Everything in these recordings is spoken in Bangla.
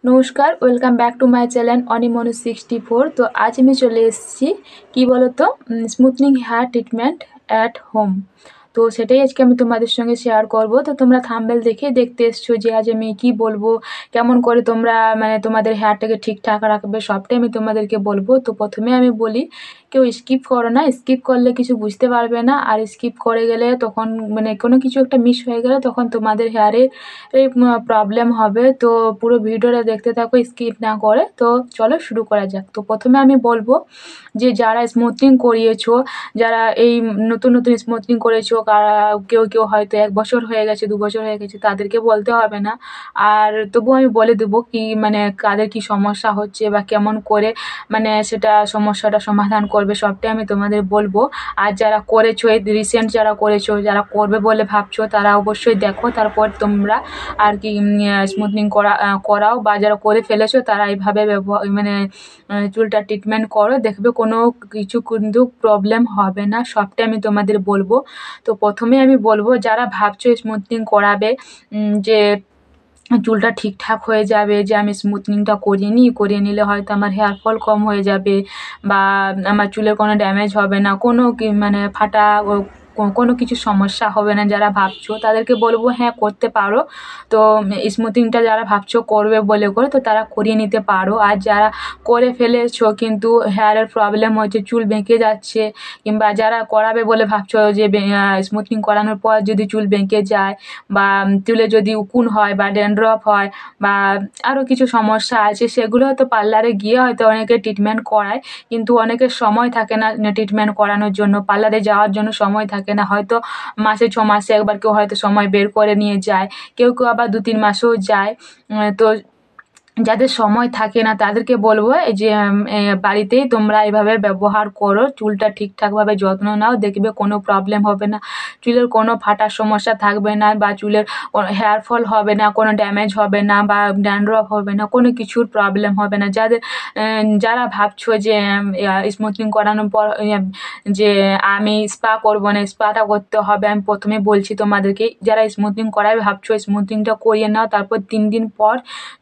নমস্কার, welcome back to my channel অনিমনু64। তো আজ আমি চলে এসেছি কি বলতো smoothening hair treatment at home. তো সেটাই আজকে আমি তোমাদের সঙ্গে শেয়ার করব। তো তোমরা থাম্বনেল দেখে দেখতে এসছো যে আজ আমি কি বলবো, কেমন করে তোমরা তোমাদের হেয়ারটাকে ঠিকঠাক রাখবে, সবটাই আমি তোমাদেরকে বলবো। তো প্রথমে আমি বলি, কেউ স্কিপ করো না। স্কিপ করলে কিছু বুঝতে পারবে না, আর স্কিপ করে গেলে তখন কোনো কিছু একটা মিস হয়ে গেলে তখন তোমাদের হেয়ারে এই প্রবলেম হবে। তো পুরো ভিডিওটা দেখতে থাকো স্কিপ না করে। তো চলো শুরু করা যাক। তো প্রথমে আমি বলবো যে যারা স্মুথনিং করিয়েছো, যারা এই নতুন নতুন স্মুথনিং করেছো, কেউ কেউ হয়তো 1 বছর হয়ে গেছে, 2 বছর হয়ে গেছে, তাদেরকে বলতে হবে না। আর তবুও আমি বলে দেবো কি কাদের কি সমস্যা হচ্ছে বা কেমন করে সেটা সমস্যাটা সমাধান করবে, সবটাই আমি তোমাদের বলবো। আর যারা করেছো, এই রিসেন্ট যারা করেছো, যারা করবে বলে ভাবছো, তারা অবশ্যই দেখো, তারপর তোমরা আর কি স্মুথনিং করাও, বা যারা করে ফেলেছো তারা এইভাবে চুলটা ট্রিটমেন্ট করো, দেখবে কোনো কিছু কিন্তু প্রবলেম হবে না, সবটাই আমি তোমাদের বলবো। তো প্রথমে আমি বলবো যারা ভাবছো স্মুথনিং করাবে, যে চুলটা ঠিকঠাক হয়ে যাবে, যে আমি স্মুথনিংটা করিয়ে নিলে হয়তো আমার হেয়ার ফল কম হয়ে যাবে, বা আমার চুলের কোনো ড্যামেজ হবে না, কোনো ফাটা কোনো কিছু সমস্যা হবে না, যারা ভাবছো তাদেরকে বলবো হ্যাঁ করতে পারো। তো স্মুথিংটা যারা ভাবছো করবে বলে করে, তো তারা করিয়ে নিতে পারো। আর যারা করে ফেলেছো কিন্তু হেয়ারের প্রবলেম হচ্ছে, চুল বেঁকে যাচ্ছে, কিংবা যারা করাবে বলে ভাবছো যে স্মুথনিং করানোর পর যদি চুল বেঁকে যায়, বা চুলে যদি উকুন হয় বা ড্যান্ড্রফ হয়, বা আরও কিছু সমস্যা আছে, সেগুলো হয়তো পার্লারে গিয়ে হয়তো অনেকে ট্রিটমেন্ট করায়, কিন্তু অনেকের সময় থাকে না ট্রিটমেন্ট করানোর জন্য, পার্লারে যাওয়ার জন্য সময় থাকে না, হয়তো মাসে 6 মাসে একবার কেউ হয়তো সময় বের করে নিয়ে যায়, কেউ কেউ আবার 2-3 মাসেও যায়। তো যাদের সময় থাকে না তাদেরকে বলবো এই যে বাড়িতেই তোমরা এভাবে ব্যবহার করো, চুলটা ঠিকঠাকভাবে যত্ন নাও, দেখবে কোনো প্রবলেম হবে না, চুলের কোনো ফাটার সমস্যা থাকবে না, বা চুলের হেয়ার ফল হবে না, কোনো ড্যামেজ হবে না, বা ড্যান্ড্রফ হবে না, কোনো কিছুর প্রবলেম হবে না। যারা ভাবছো যে স্মুথনিং করানোর পর যে আমি স্পা করবো না, স্পাটা করতে হবে, আমি প্রথমে বলছি তোমাদেরকে, যারা স্মুথনিং করায় ভাবছো স্মুথনিংটা করিয়ে নাও, তারপর 3 দিন পর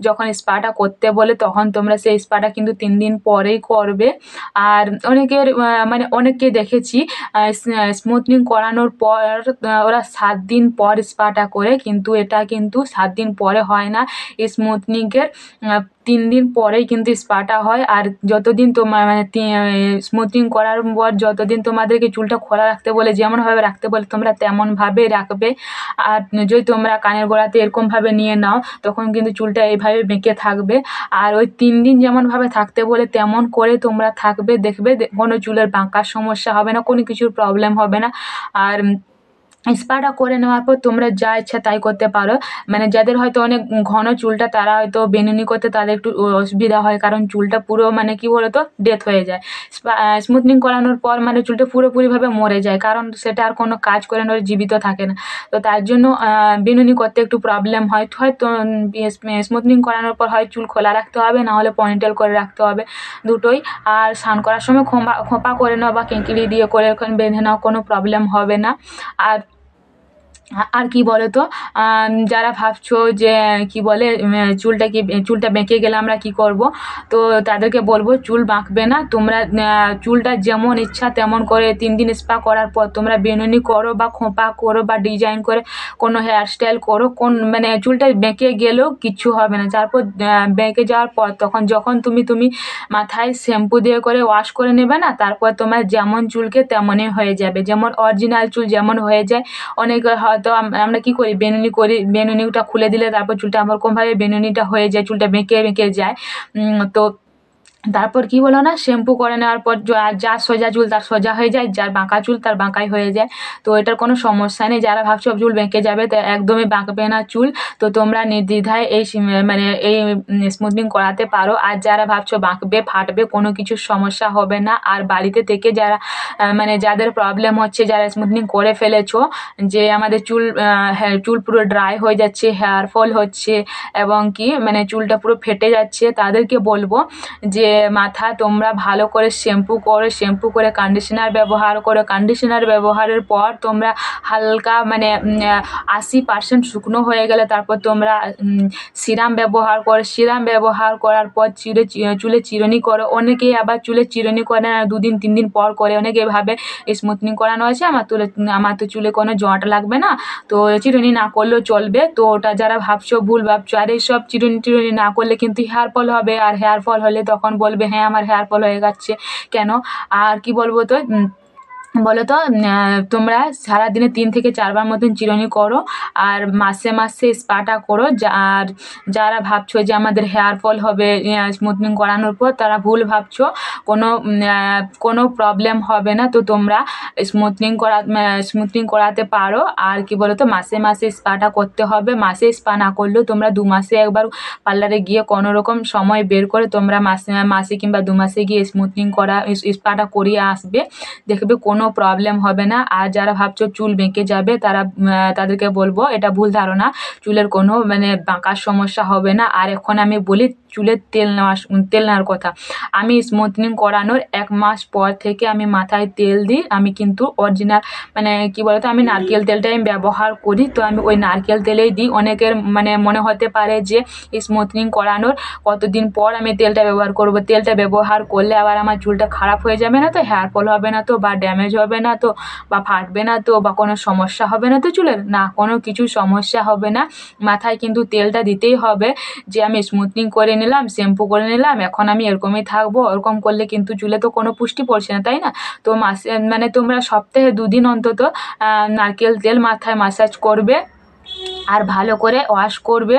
যখন স্পাটা করতে বলে তখন তোমরা সেই স্পাটা কিন্তু 3 দিন পরেই করবে। আর অনেকের অনেককে দেখেছি স্মুথনিং করানোর পর ওরা 7 দিন পর স্পাটা করে, কিন্তু এটা কিন্তু 7 দিন পরে হয় না। স্মুথনিংয়ের 3 দিন পরেই কিন্তু স্পাটা হয়। আর যতদিন তোমার স্মুথনিং করার পর যতদিন তোমাদেরকে চুলটা খোলা রাখতে বলে, যেমনভাবে রাখতে বলে তোমরা তেমনভাবে রাখবে। আর যদি তোমরা কানের গোড়াতে এরকমভাবে নিয়ে নাও, তখন কিন্তু চুলটা এইভাবে বেঁকে থাকবে। আর ওই 3 দিন যেমনভাবে থাকতে বলে তেমন করে তোমরা থাকবে, দেখবে কোনো চুলের বাঁকার সমস্যা হবে না, কোনো কিছুর প্রবলেম হবে না। আর স্পাটা করে নেওয়ার পর তোমরা যা ইচ্ছা তাই করতে পারো। যাদের হয়তো অনেক ঘন চুলটা, তারা হয়তো বেনুনি করতে তাদের একটু অসুবিধা হয়, কারণ চুলটা পুরো কি বলতো ডেথ হয়ে যায়। স্মুথনিং করানোর পর চুলটা পুরোপুরিভাবে মরে যায়, কারণ সেটা আর কোনো কাজ করে না, জীবিত থাকে না। তো তার জন্য বেনুনি করতে একটু প্রবলেম হয়, হয়তো স্মুথনিং করানোর পর হয় চুল খোলা রাখতে হবে, না হলে পনিটেল করে রাখতে হবে, দুটোই। আর স্নান করার সময় খোঁপা করে নাও, বা কেঁকিলি দিয়ে করে ওখানে বেঁধে নাও, কোনো প্রবলেম হবে না। আর আর কি বলো তো, যারা ভাবছো যে কি বলে চুলটা বেঁকে গেলে আমরা কি করব, তো তাদেরকে বলবো চুল বাঁকবে না, তোমরা চুলটা যেমন ইচ্ছা তেমন করে 3 দিন স্পা করার পর তোমরা বেনুনি করো, বা খোঁপা করো, বা ডিজাইন করে কোনো হেয়ার স্টাইল করো, চুলটা বেঁকে গেলেও কিচ্ছু হবে না। তারপর বেঁকে যাওয়ার পর যখন তুমি মাথায় শ্যাম্পু দিয়ে করে ওয়াশ করে নেবে না, তারপর তোমার যেমন চুলকে তেমনই হয়ে যাবে, যেমন অরিজিনাল চুল যেমন হয়ে যায়। অনেকে হয়তো আমরা কি করি, বেনুনি করি, বেনুনিটা খুলে দিলে তারপর চুলটা ওরকমভাবে বেনুনিটা হয়ে যায়, চুলটা বেঁকে বেঁকে যায়। তো তারপর কি বলো না, শ্যাম্পু করে নেওয়ার পর যার সোজা চুল তার সোজা হয়ে যায়, যার বাঁকা চুল তার বাঁকাই হয়ে যায়। তো এটার কোনো সমস্যা নেই। যারা ভাবছো চুল বেঁকে যাবে, তো একদমই বাঁকবে না চুল। তো তোমরা নির্দ্বিধায় এই স্মুথনিং করাতে পারো। আর যারা ভাবছো বাঁকবে, ফাটবে, কোনো কিছুর সমস্যা হবে না। আর বাড়িতে থেকে যারা যাদের প্রবলেম হচ্ছে, যারা স্মুথনিং করে ফেলেছো, যে আমাদের চুল পুরো ড্রাই হয়ে যাচ্ছে, হেয়ার ফল হচ্ছে, এবং কি চুলটা পুরো ফেটে যাচ্ছে, তাদেরকে বলবো যে মাথায় তোমরা ভালো করে শ্যাম্পু করে কন্ডিশনার ব্যবহার করো। কন্ডিশনার ব্যবহারের পর তোমরা হালকা মানে 80% শুকনো হয়ে গেলে তারপর তোমরা সিরাম ব্যবহার করার পর চুলে চিরুনি করো। অনেকেই আবার চুলে চিরুনি করে না, 2 দিন 3 দিন পর করে। অনেকে ভাবে স্মুথনিং করানো আছে, আমার তো চুলে কোনো জট লাগবে না, তো চিরুনি না করলেও চলবে। তো ওটা যারা ভাবছো ভুল ভাবছো। আর এইসব চিরুনি না করলে কিন্তু হেয়ার ফল হবে, আর হেয়ার ফল হলে তখন বলবে হ্যাঁ আমার হেয়ার ফল হয়ে যাচ্ছে কেন। আর কি বলবো তো বলো তো, তোমরা সারাদিনে 3 থেকে 4 বার মতন চিরুনি করো, আর মাসে স্পাটা করো। আর যারা ভাবছো যে আমাদের হেয়ার ফল হবে স্মুথনিং করানোর পর, তারা ভুল ভাবছো। কোনো প্রবলেম হবে না। তো তোমরা স্মুথনিং করাতে পারো। আর কি বলো তো, মাসে স্পাটা করতে হবে। মাসে স্পা না করলেও তোমরা 2 মাসে একবার পার্লারে গিয়ে কোনো রকম সময় বের করে তোমরা মাসে কিংবা 2 মাসে গিয়ে স্পাটা করিয়ে আসবে, দেখবে কোনো প্রবলেম হবে না। আর যারা ভাবছো চুল বেঁকে যাবে, তাদেরকে বলবো এটা ভুল ধারণা। চুলের কোনো মানে বাঁকার সমস্যা হবে না। আর এখন আমি বলি চুলের তেল নেওয়ার কথা। আমি স্মুথনিং করানোর 1 মাস পর থেকে আমি মাথায় তেল দিই। আমি কিন্তু অরিজিনাল মানে কি বলতো, আমি নারকেল তেলটাই আমি ব্যবহার করি। তো আমি ওই নারকেল তেলেই দিই। অনেকের মানে মনে হতে পারে যে স্মুথনিং করানোর কতদিন পর আমি তেলটা ব্যবহার করব, তেলটা ব্যবহার করলে আবার আমার চুলটা খারাপ হয়ে যাবে না তো, হেয়ার ফল হবে না তো, বা ড্যামেজ হবে না তো, বা ফাটবে না তো, বা কোনো সমস্যা হবে না তো চুলের? না, কোনো কিছু সমস্যা হবে না। মাথায় কিন্তু তেলটা দিতেই হবে। যে আমি স্মুথনিং করে নিলাম, শ্যাম্পু করে নিলাম, এখন আমি এরকমই থাকবো, ওরকম করলে কিন্তু চুলে তো কোনো পুষ্টি পড়ছে না, তাই না? তো মানে তোমরা সপ্তাহে 2 দিন অন্তত নারকেল তেল মাথায় মাসাজ করবে, আর ভালো করে ওয়াশ করবে।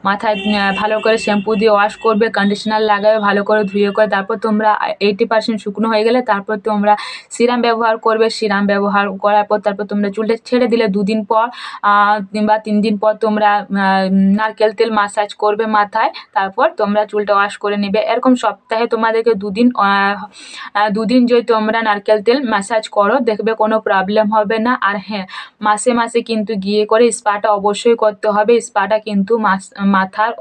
মাথায় ভালো করে শ্যাম্পু দিয়ে ওয়াশ করবে, কন্ডিশনার লাগাবে ভালো করে ধুয়ে করে। তারপর তোমরা 80% শুকনো হয়ে গেলে তারপর তোমরা সিরাম ব্যবহার করবে। সিরাম ব্যবহার করার পর তারপর তোমরা চুলটা ছেড়ে দিলে 2 দিন পর কিংবা 3 দিন পর তোমরা নারকেল তেল মাসাজ করবে মাথায়। তারপর তোমরা চুলটা ওয়াশ করে নেবে। এরকম সপ্তাহে তোমাদেরকে 2 দিন যদি তোমরা নারকেল তেল মাসাজ করো, দেখবে কোনো প্রবলেম হবে না। আর হ্যাঁ, মাসে কিন্তু গিয়ে করে স্পাটা অবশ্যই করতে হবে। স্পাটা কিন্তু মাথার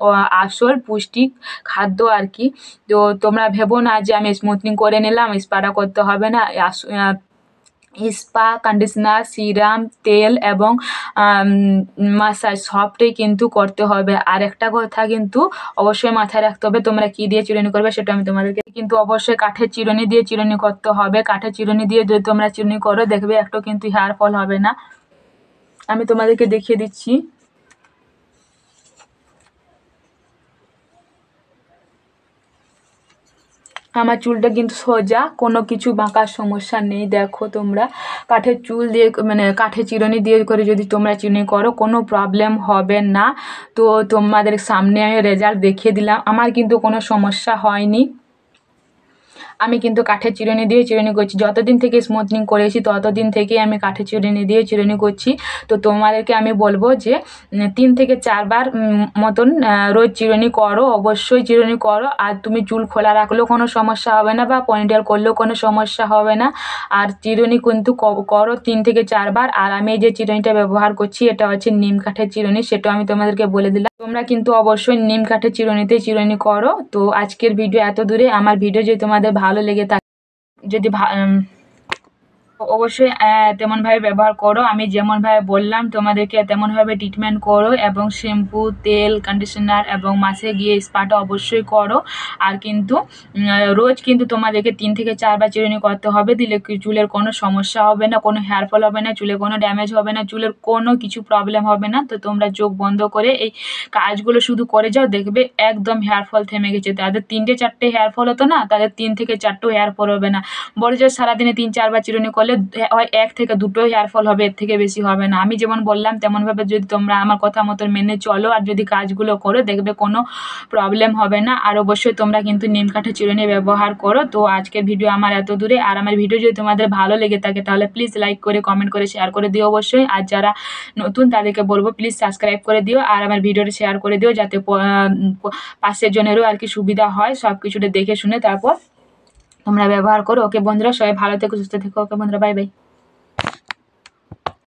আসল পুষ্টি খাদ্য আর কি। তো তোমরা ভেবো না যে আমি স্মুথনিং করে নিলাম, স্পাটা করতে হবে না। স্পা, কন্ডিশনার, সিরাম, তেল এবং মাসাজ সবটাই কিন্তু করতে হবে। আর একটা কথা কিন্তু অবশ্যই মাথায় রাখতে হবে, তোমরা কি দিয়ে চিরুনি করবে সেটা আমি তোমাদেরকে কিন্তু অবশ্যই কাঠের চিরুনি দিয়ে চিরুনি করতে হবে। কাঠের চিরুনি দিয়ে যদি তোমরা চিরুনি করো, দেখবে একটু কিন্তু হেয়ার ফল হবে না। আমি তোমাদেরকে দেখিয়ে দিচ্ছি। আমার চুলটা কিন্তু সোজা, কোনো কিছু বাঁকার সমস্যা নেই। দেখো তোমরা কাঠের চুল দিয়ে মানে কাঠের চিরুনি দিয়ে করে যদি তোমরা চিরুনি করো, কোনো প্রবলেম হবে না। তো তোমাদের সামনে আমি রেজাল্ট দেখিয়ে দিলাম, আমার কিন্তু কোনো সমস্যা হয়নি। আমি কিন্তু কাঠের চিরুনি দিয়ে চিরুনি করছি। যতদিন থেকে স্মুথনিং করেছি ততদিন থেকেই আমি কাঠের চিরুনি দিয়ে চিরুনি করছি। তো তোমাদেরকে আমি বলবো যে 3 থেকে 4 বার মতন রোজ চিরুনি করো, অবশ্যই চিরুনি করো। আর তুমি চুল খোলা রাখলেও কোনো সমস্যা হবে না, বা পনিটেল করলেও কোনো সমস্যা হবে না। আর চিরুনি কিন্তু করো 3 থেকে 4 বার। আর আমি যে চিরুনিটা ব্যবহার করছি এটা হচ্ছে নিম কাঠের চিরুনি, সেটাও আমি তোমাদেরকে বলে দিলাম। তোমরা কিন্তু অবশ্যই নিম কাঠের চিরুনিতেই চিরুনি করো। তো আজকের ভিডিও এত দূরে। আমার ভিডিও যদি তোমাদের ভালো লেগে থাকে, যদি অবশ্যই তেমনভাবে ব্যবহার করো। আমি যেমনভাবে বললাম তোমাদেরকে তেমনভাবে ট্রিটমেন্ট করো, এবং শ্যাম্পু, তেল, কন্ডিশনার এবং মাসে গিয়ে স্পাটা অবশ্যই করো। আর কিন্তু রোজ কিন্তু তোমাদেরকে 3 থেকে 4 বার চিরুনি করতে হবে। দিলে চুলের কোনো সমস্যা হবে না, কোনো হেয়ার ফল হবে না, চুলে কোনো ড্যামেজ হবে না, চুলের কোনো কিছু প্রবলেম হবে না। তো তোমরা চোখ বন্ধ করে এই কাজগুলো শুধু করে যাও, দেখবে একদম হেয়ার ফল থেমে গেছে। তাদের 3-4টে হেয়ার ফল হতো না, তাদের 3 থেকে 4টো হেয়ার ফল হবে না। বড় যে সারাদিনে 3-4 বার চিরুনি করলে হয় 1 থেকে 2টো হেয়ার ফল হবে, এর থেকে বেশি হবে না। আমি যেমন বললাম তেমনভাবে যদি তোমরা আমার কথা মতন মেনে চলো, আর যদি কাজগুলো করো, দেখবে কোনো প্রবলেম হবে না। আর অবশ্যই তোমরা কিন্তু নিম কাঠের চিরুনি ব্যবহার করো। তো আজকের ভিডিও আমার এত দূরে। আর আমার ভিডিও যদি তোমাদের ভালো লেগে থাকে তাহলে প্লিজ লাইক করে, কমেন্ট করে, শেয়ার করে দিও অবশ্যই। আর যারা নতুন তাদেরকে বলবো প্লিজ সাবস্ক্রাইব করে দিও, আর আমার ভিডিওটা শেয়ার করে দিও, যাতে পাশের জনেরও আর কি সুবিধা হয়। সব কিছুটা দেখে শুনে তারপর তোমরা ব্যবহার করো। ওকে বন্ধুরা, সবাই ভালো থেকো, সুস্থ থেকো। ওকে বন্ধুরা, বাই বাই।